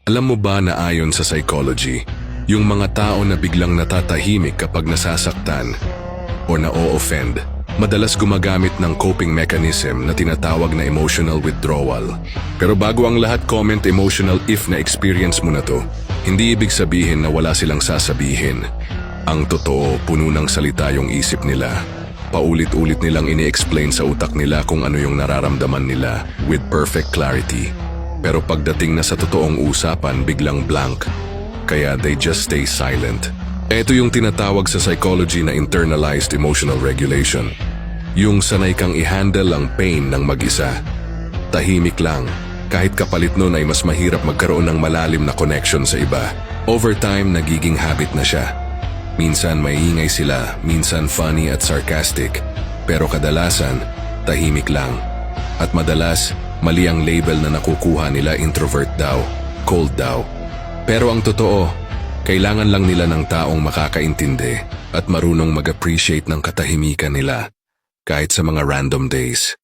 Alam mo ba na ayon sa psychology, yung mga tao na biglang natatahimik kapag nasasaktan o na-o-offend, madalas gumagamit ng coping mechanism na tinatawag na emotional withdrawal. Pero bago ang lahat, comment emotional if na-experience mo na to. Hindi ibig sabihin na wala silang sasabihin. Ang totoo, puno ng salita yung isip nila. Paulit-ulit nilang ini-explain sa utak nila kung ano yung nararamdaman nila with perfect clarity. Pero pagdating na sa totoong usapan, biglang blank. Kaya they just stay silent. Ito yung tinatawag sa psychology na internalized emotional regulation. Yung sanay kang i-handle ang pain ng mag-isa. Tahimik lang. Kahit kapalit nun ay mas mahirap magkaroon ng malalim na connection sa iba. Over time, nagiging habit na siya. Minsan maiingay sila, minsan funny at sarcastic. Pero kadalasan, tahimik lang. At madalas, mali ang label na nakukuha nila, introvert daw, cold daw. Pero ang totoo, kailangan lang nila ng taong makakaintindi at marunong mag-appreciate ng katahimikan nila kahit sa mga random days.